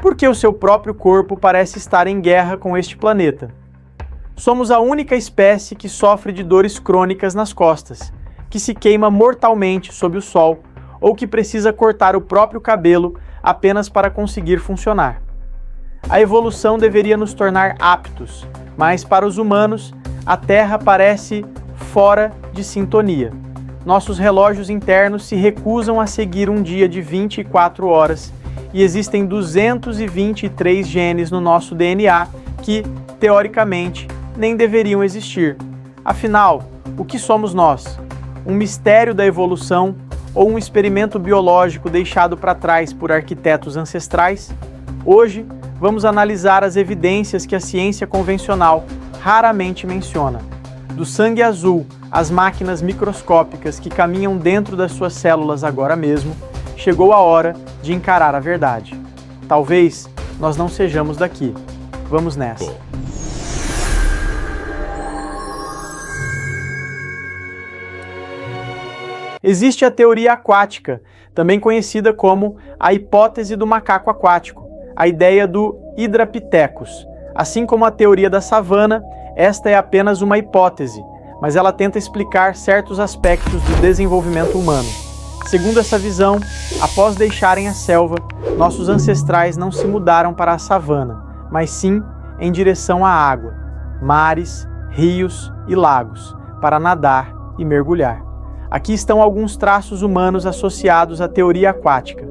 por que o seu próprio corpo parece estar em guerra com este planeta. Somos a única espécie que sofre de dores crônicas nas costas, que se queima mortalmente sob o sol ou que precisa cortar o próprio cabelo apenas para conseguir funcionar. A evolução deveria nos tornar aptos, mas para os humanos, a Terra parece fora de sintonia. Nossos relógios internos se recusam a seguir um dia de 24 horas e existem 223 genes no nosso DNA que, teoricamente, nem deveriam existir. Afinal, o que somos nós? Um mistério da evolução ou um experimento biológico deixado para trás por arquitetos ancestrais? Hoje, vamos analisar as evidências que a ciência convencional raramente menciona. Do sangue azul às máquinas microscópicas que caminham dentro das suas células agora mesmo, chegou a hora de encarar a verdade. Talvez nós não sejamos daqui. Vamos nessa. Existe a teoria aquática, também conhecida como a hipótese do macaco aquático, a ideia do Hydrapithecus. Assim como a teoria da savana, esta é apenas uma hipótese, mas ela tenta explicar certos aspectos do desenvolvimento humano. Segundo essa visão, após deixarem a selva, nossos ancestrais não se mudaram para a savana, mas sim em direção à água, mares, rios e lagos, para nadar e mergulhar. Aqui estão alguns traços humanos associados à teoria aquática.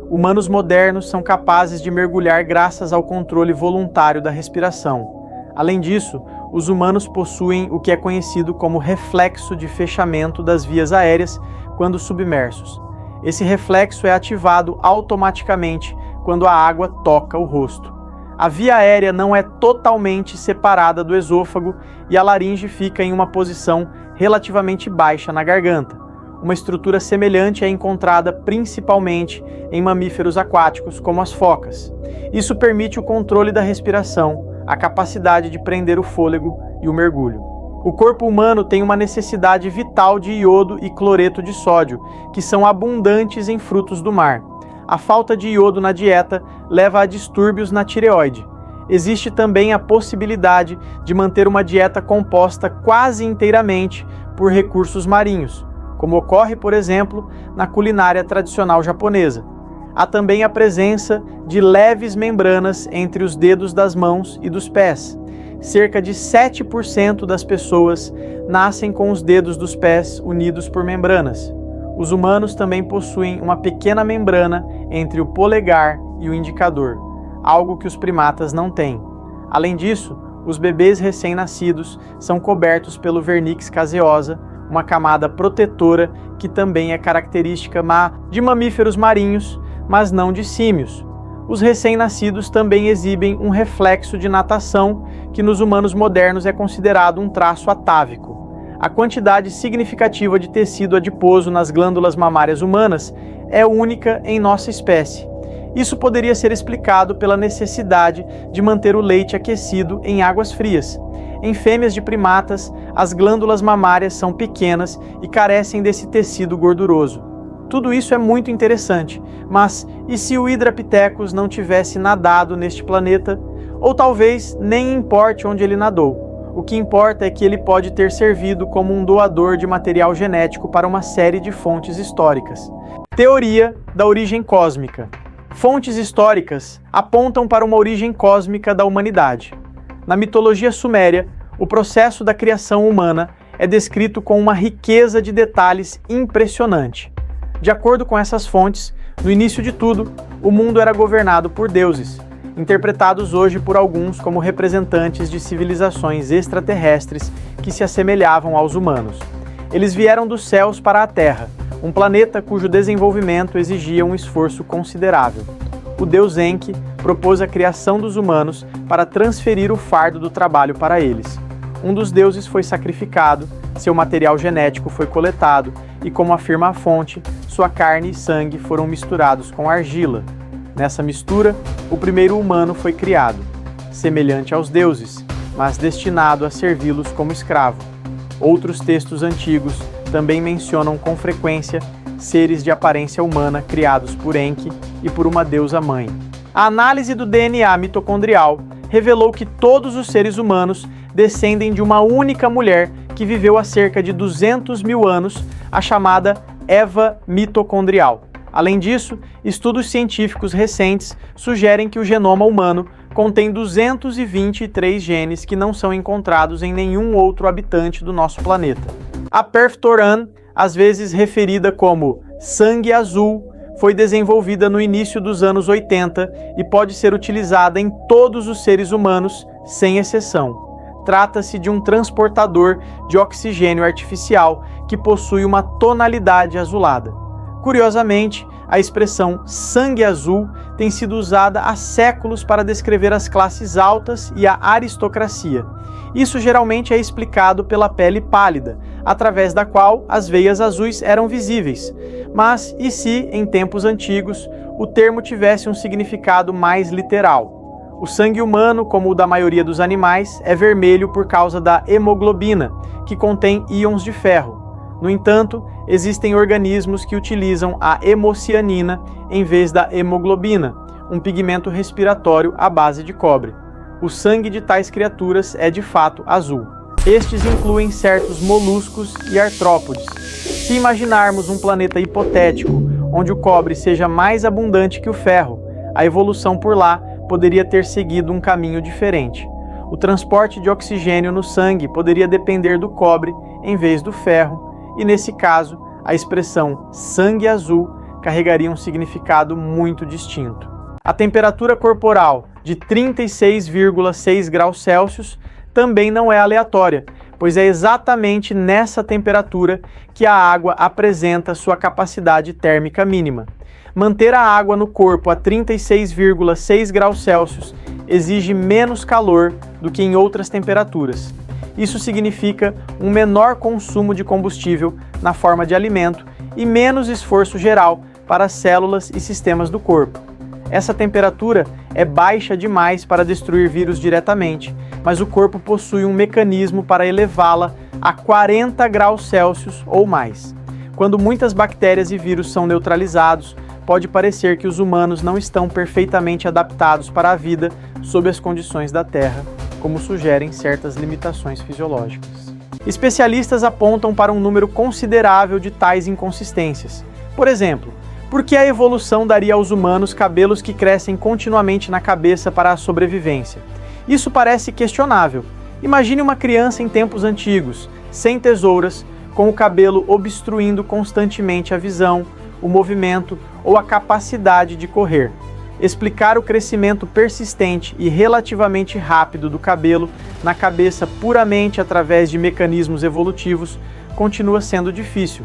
Humanos modernos são capazes de mergulhar graças ao controle voluntário da respiração. Além disso, os humanos possuem o que é conhecido como reflexo de fechamento das vias aéreas quando submersos. Esse reflexo é ativado automaticamente quando a água toca o rosto. A via aérea não é totalmente separada do esôfago e a laringe fica em uma posição relativamente baixa na garganta. Uma estrutura semelhante é encontrada principalmente em mamíferos aquáticos, como as focas. Isso permite o controle da respiração, a capacidade de prender o fôlego e o mergulho. O corpo humano tem uma necessidade vital de iodo e cloreto de sódio, que são abundantes em frutos do mar. A falta de iodo na dieta leva a distúrbios na tireoide. Existe também a possibilidade de manter uma dieta composta quase inteiramente por recursos marinhos, como ocorre, por exemplo, na culinária tradicional japonesa. Há também a presença de leves membranas entre os dedos das mãos e dos pés. Cerca de 7% das pessoas nascem com os dedos dos pés unidos por membranas. Os humanos também possuem uma pequena membrana entre o polegar e o indicador, algo que os primatas não têm. Além disso, os bebês recém-nascidos são cobertos pelo vernix caseosa, uma camada protetora que também é característica de mamíferos marinhos, mas não de símios. Os recém-nascidos também exibem um reflexo de natação, que nos humanos modernos é considerado um traço atávico. A quantidade significativa de tecido adiposo nas glândulas mamárias humanas é única em nossa espécie. Isso poderia ser explicado pela necessidade de manter o leite aquecido em águas frias. Em fêmeas de primatas, as glândulas mamárias são pequenas e carecem desse tecido gorduroso. Tudo isso é muito interessante, mas e se o Hydrapithecus não tivesse nadado neste planeta? Ou talvez nem importe onde ele nadou. O que importa é que ele pode ter servido como um doador de material genético para uma série de fontes históricas. Teoria da origem cósmica. Fontes históricas apontam para uma origem cósmica da humanidade. Na mitologia suméria, o processo da criação humana é descrito com uma riqueza de detalhes impressionante. De acordo com essas fontes, no início de tudo, o mundo era governado por deuses, interpretados hoje por alguns como representantes de civilizações extraterrestres que se assemelhavam aos humanos. Eles vieram dos céus para a Terra, um planeta cujo desenvolvimento exigia um esforço considerável. O deus Enki propôs a criação dos humanos para transferir o fardo do trabalho para eles. Um dos deuses foi sacrificado, seu material genético foi coletado e, como afirma a fonte, sua carne e sangue foram misturados com argila. Nessa mistura, o primeiro humano foi criado, semelhante aos deuses, mas destinado a servi-los como escravo. Outros textos antigos também mencionam com frequência seres de aparência humana criados por Enki e por uma deusa mãe. A análise do DNA mitocondrial revelou que todos os seres humanos descendem de uma única mulher que viveu há cerca de 200 mil anos, a chamada Eva mitocondrial. Além disso, estudos científicos recentes sugerem que o genoma humano contém 223 genes que não são encontrados em nenhum outro habitante do nosso planeta. A Perftoran, às vezes referida como sangue azul, foi desenvolvida no início dos anos 80 e pode ser utilizada em todos os seres humanos, sem exceção. Trata-se de um transportador de oxigênio artificial que possui uma tonalidade azulada. Curiosamente, a expressão sangue azul tem sido usada há séculos para descrever as classes altas e a aristocracia. Isso geralmente é explicado pela pele pálida, através da qual as veias azuis eram visíveis. Mas e se, em tempos antigos, o termo tivesse um significado mais literal? O sangue humano, como o da maioria dos animais, é vermelho por causa da hemoglobina, que contém íons de ferro. No entanto, existem organismos que utilizam a hemocianina em vez da hemoglobina, um pigmento respiratório à base de cobre. O sangue de tais criaturas é de fato azul. Estes incluem certos moluscos e artrópodes. Se imaginarmos um planeta hipotético, onde o cobre seja mais abundante que o ferro, a evolução por lá poderia ter seguido um caminho diferente. O transporte de oxigênio no sangue poderia depender do cobre em vez do ferro, e nesse caso, a expressão sangue azul carregaria um significado muito distinto. A temperatura corporal de 36,6 graus Celsius também não é aleatória, pois é exatamente nessa temperatura que a água apresenta sua capacidade térmica mínima. Manter a água no corpo a 36,6 graus Celsius exige menos calor do que em outras temperaturas. Isso significa um menor consumo de combustível na forma de alimento e menos esforço geral para as células e sistemas do corpo. Essa temperatura é baixa demais para destruir vírus diretamente, mas o corpo possui um mecanismo para elevá-la a 40 graus Celsius ou mais. Quando muitas bactérias e vírus são neutralizados, pode parecer que os humanos não estão perfeitamente adaptados para a vida sob as condições da Terra, como sugerem certas limitações fisiológicas. Especialistas apontam para um número considerável de tais inconsistências. Por exemplo, por que a evolução daria aos humanos cabelos que crescem continuamente na cabeça para a sobrevivência? Isso parece questionável. Imagine uma criança em tempos antigos, sem tesouras, com o cabelo obstruindo constantemente a visão, o movimento ou a capacidade de correr. Explicar o crescimento persistente e relativamente rápido do cabelo na cabeça puramente através de mecanismos evolutivos continua sendo difícil.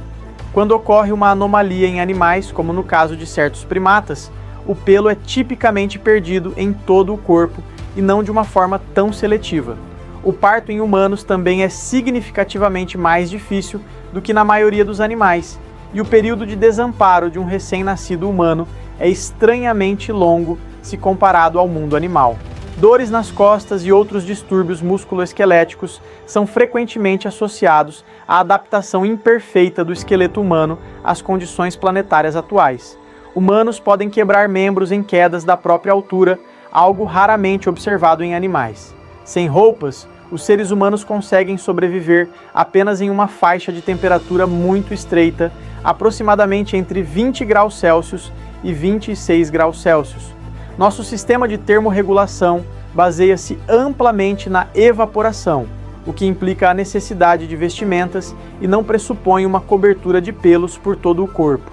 Quando ocorre uma anomalia em animais, como no caso de certos primatas, o pelo é tipicamente perdido em todo o corpo e não de uma forma tão seletiva. O parto em humanos também é significativamente mais difícil do que na maioria dos animais, e o período de desamparo de um recém-nascido humano é estranhamente longo se comparado ao mundo animal. Dores nas costas e outros distúrbios musculoesqueléticos são frequentemente associados à adaptação imperfeita do esqueleto humano às condições planetárias atuais. Humanos podem quebrar membros em quedas da própria altura, algo raramente observado em animais. Sem roupas, os seres humanos conseguem sobreviver apenas em uma faixa de temperatura muito estreita, aproximadamente entre 20 graus Celsius e 26 graus Celsius. Nosso sistema de termorregulação baseia-se amplamente na evaporação, o que implica a necessidade de vestimentas e não pressupõe uma cobertura de pelos por todo o corpo.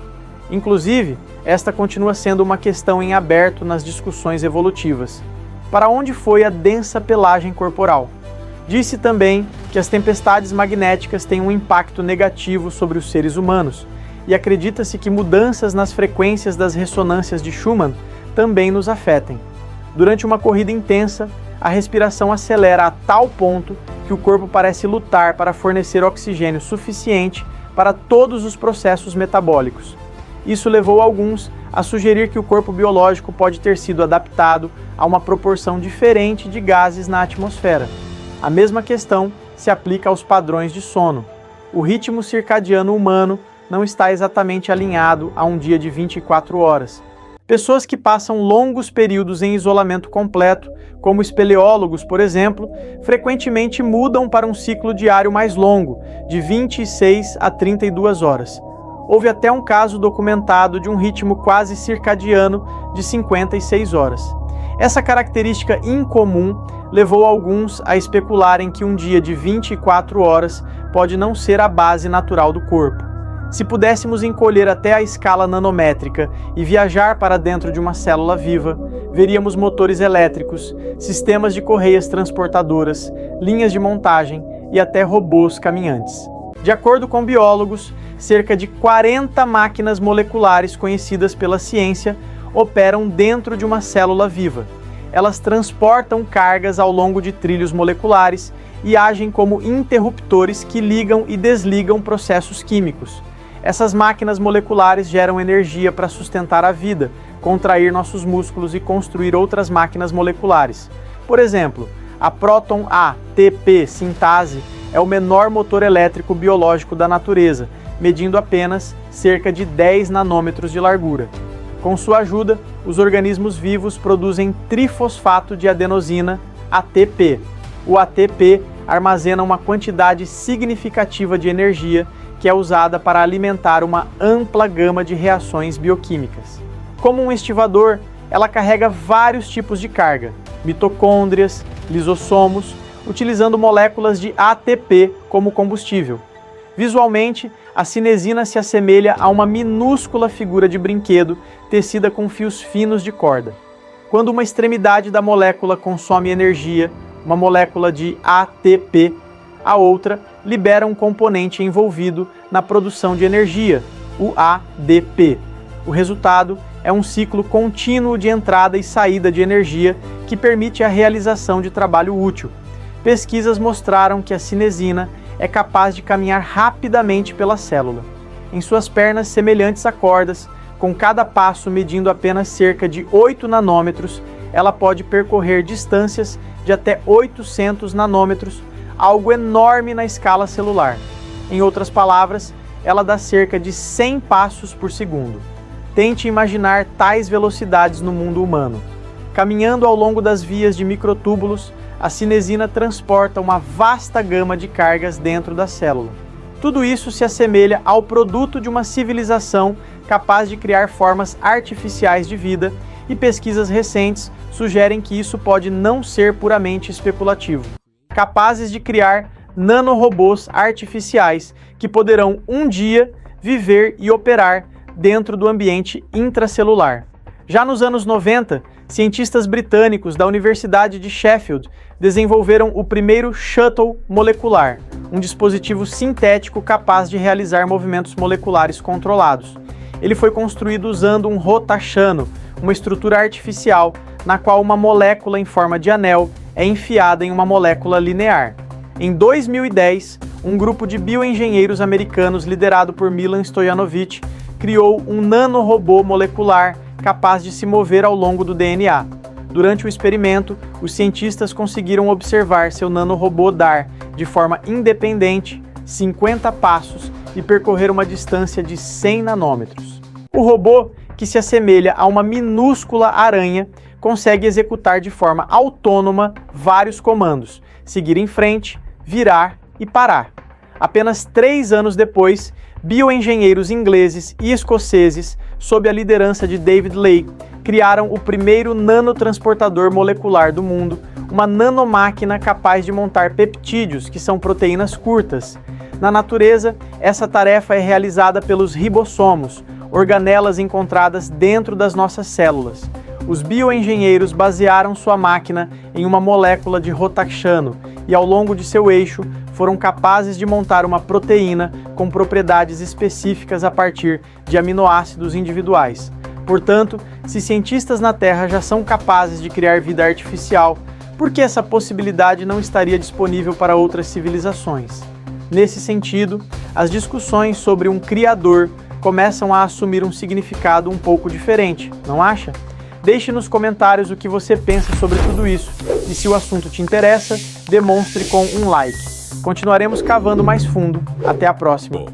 Inclusive, esta continua sendo uma questão em aberto nas discussões evolutivas. Para onde foi a densa pelagem corporal? Disse também que as tempestades magnéticas têm um impacto negativo sobre os seres humanos, e acredita-se que mudanças nas frequências das ressonâncias de Schumann também nos afetem. Durante uma corrida intensa, a respiração acelera a tal ponto que o corpo parece lutar para fornecer oxigênio suficiente para todos os processos metabólicos. Isso levou alguns a sugerir que o corpo biológico pode ter sido adaptado a uma proporção diferente de gases na atmosfera. A mesma questão se aplica aos padrões de sono. O ritmo circadiano humano não está exatamente alinhado a um dia de 24 horas. Pessoas que passam longos períodos em isolamento completo, como espeleólogos, por exemplo, frequentemente mudam para um ciclo diário mais longo, de 26 a 32 horas. Houve até um caso documentado de um ritmo quase circadiano de 56 horas. Essa característica incomum levou alguns a especularem que um dia de 24 horas pode não ser a base natural do corpo. Se pudéssemos encolher até a escala nanométrica e viajar para dentro de uma célula viva, veríamos motores elétricos, sistemas de correias transportadoras, linhas de montagem e até robôs caminhantes. De acordo com biólogos, cerca de 40 máquinas moleculares conhecidas pela ciência operam dentro de uma célula viva. Elas transportam cargas ao longo de trilhos moleculares e agem como interruptores que ligam e desligam processos químicos. Essas máquinas moleculares geram energia para sustentar a vida, contrair nossos músculos e construir outras máquinas moleculares. Por exemplo, a próton ATP sintase é o menor motor elétrico biológico da natureza, medindo apenas cerca de 10 nanômetros de largura. Com sua ajuda, os organismos vivos produzem trifosfato de adenosina, ATP. O ATP armazena uma quantidade significativa de energia que é usada para alimentar uma ampla gama de reações bioquímicas. Como um estivador, ela carrega vários tipos de carga, mitocôndrias, lisossomos, utilizando moléculas de ATP como combustível. Visualmente, a cinesina se assemelha a uma minúscula figura de brinquedo tecida com fios finos de corda. Quando uma extremidade da molécula consome energia, uma molécula de ATP, a outra libera um componente envolvido na produção de energia, o ADP. O resultado é um ciclo contínuo de entrada e saída de energia que permite a realização de trabalho útil. Pesquisas mostraram que a cinesina é capaz de caminhar rapidamente pela célula. Em suas pernas semelhantes a cordas, com cada passo medindo apenas cerca de 8 nanômetros, ela pode percorrer distâncias de até 800 nanômetros, algo enorme na escala celular. Em outras palavras, ela dá cerca de 100 passos por segundo. Tente imaginar tais velocidades no mundo humano. Caminhando ao longo das vias de microtúbulos, a cinesina transporta uma vasta gama de cargas dentro da célula. Tudo isso se assemelha ao produto de uma civilização capaz de criar formas artificiais de vida, e pesquisas recentes sugerem que isso pode não ser puramente especulativo. Capazes de criar nanorobôs artificiais que poderão um dia viver e operar dentro do ambiente intracelular. Já nos anos 90, cientistas britânicos da Universidade de Sheffield desenvolveram o primeiro shuttle molecular, um dispositivo sintético capaz de realizar movimentos moleculares controlados. Ele foi construído usando um rotachano, uma estrutura artificial na qual uma molécula em forma de anel é enfiada em uma molécula linear. Em 2010, um grupo de bioengenheiros americanos liderado por Milan Stojanovic criou um nanorobô molecular capaz de se mover ao longo do DNA. Durante o experimento, os cientistas conseguiram observar seu nanorobô dar, de forma independente, 50 passos e percorrer uma distância de 100 nanômetros. O robô, que se assemelha a uma minúscula aranha, consegue executar de forma autônoma vários comandos: seguir em frente, virar e parar. Apenas 3 anos depois, bioengenheiros ingleses e escoceses, sob a liderança de David Ley, criaram o primeiro nanotransportador molecular do mundo, uma nanomáquina capaz de montar peptídeos, que são proteínas curtas. Na natureza, essa tarefa é realizada pelos ribossomos, organelas encontradas dentro das nossas células. Os bioengenheiros basearam sua máquina em uma molécula de rotachano e, ao longo de seu eixo, foram capazes de montar uma proteína com propriedades específicas a partir de aminoácidos individuais. Portanto, se cientistas na Terra já são capazes de criar vida artificial, por que essa possibilidade não estaria disponível para outras civilizações? Nesse sentido, as discussões sobre um criador começam a assumir um significado um pouco diferente, não acha? Deixe nos comentários o que você pensa sobre tudo isso e, se o assunto te interessa, demonstre com um like. Continuaremos cavando mais fundo. Até a próxima!